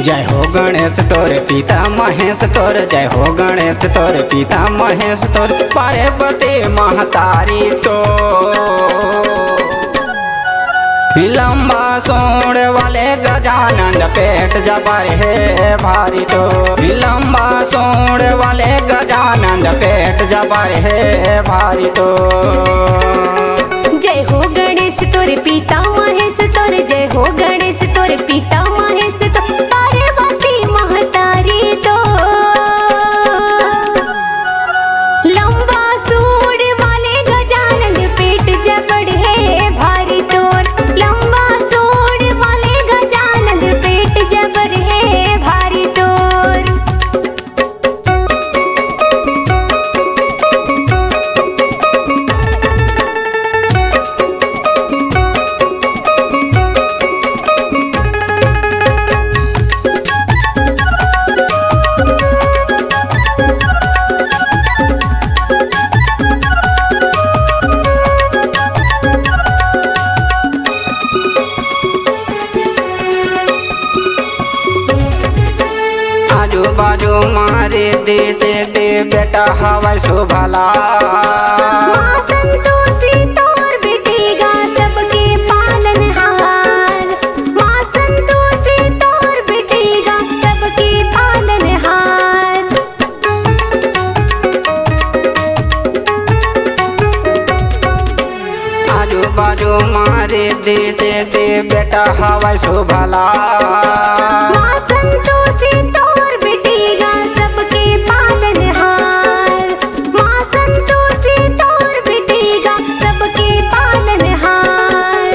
जय हो गणेश तोरे पिता महेश तोर, जय हो गणेश तोरे पिता महेश तोर, पार्वती महतारी तो लंबा सोड़ वाले गजानन पेट जबर है भारी तो, लंबा सोड़ वाले गजानन पेट जबर है भारी तो। जय हो गणेश तोरे पिता महेश तोर, जय हो गणेश तोरे पिता महेश तोर, पार्वती महतारी तो लंबा सूंड वाले गजानन पेट जबड़ है भारी तोर, लंबा सूंड वाले गजानन पेट जबड़ है भारी तोर। आजू बाजू मारे देश दे बेटा हवा शोभला, माँ संतोषी तोर बेटेगा सबके पालनहार, माँ संतोषी तोर बेटेगा सबके पालनहार। आजू बाजू मारे देश दे बेटा हवा शोभला, माँ संतोषी तोर बेटेगा सबके पालनहार, माँ संतोषी तोर बेटेगा सबके पालनहार।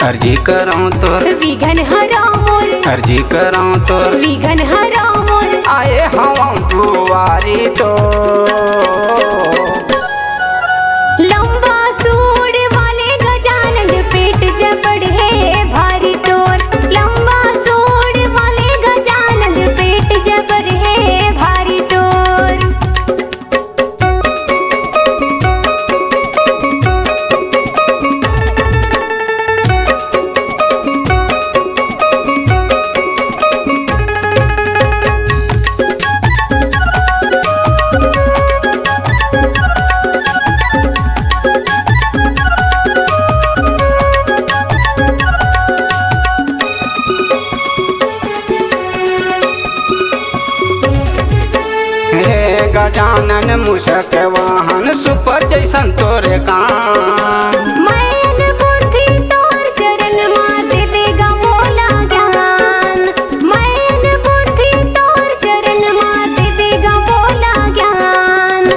अर्जी कराऊं तोर विघ्न हरा मोर, अर्जी कराऊं तोर विघ्न हरा मोर, आए हवा दुआरी तो लंबा सूंड वाले गजानन पेट जबड़ है भारी तोर, लंबा सूंड वाले गजानन पेट जबड़ है भारी तोर। हे गजानन मूषक वाहन सुपर जैसन तोरे काम, मैन बुद्धि तोर चरण माँ दे देगा मोला ज्ञान, मैन बुद्धि तोर चरण माँ दे देगा मोला ज्ञान।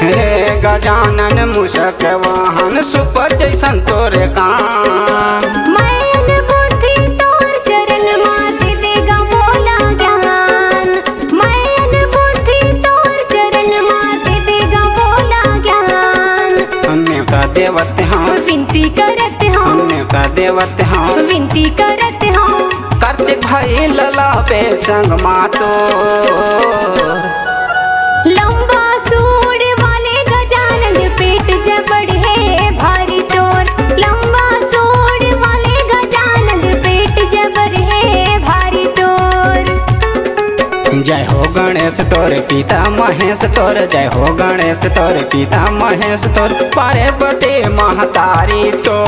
हे गजानन मूषक वाहन सुपर जैसन तोरे काम, मैन बुद्धि तोर चरण माँ दे देगा मोला ज्ञान, मैन बुद्धि तोर चरण माँ दे देगा मोला ज्ञान। हमने का देवत हाँ, विनती करत हूँ, हमने का देवत हाँ, विनती करत हूँ, कार्तिक भाई लला पे संग मातो लंबा सूंड वाले गजानन पेट जबड़ है भारी तोर, लंबा सूंड वाले गजानन पेट जबड़ है भारी तोर। जय हो गणेश तोर पिता महेश तोर, जय हो गणेश तोर पिता महेश तोर, पार्वती महतारी तो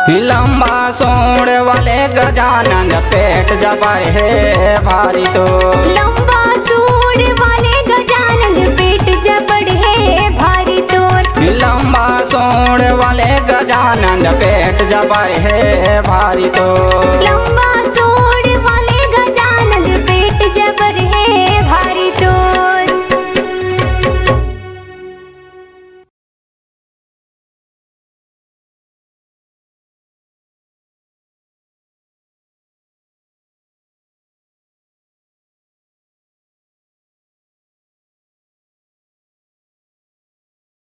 लंबा सोड़ वाले गजानन पेट जबर है भारी तो, लंबा सूंड वाले गजानन पेट जबड़ है भारी तोर, लंबा सोड़ वाले गजानन पेट जबर है भारी तो। लंबा सूंड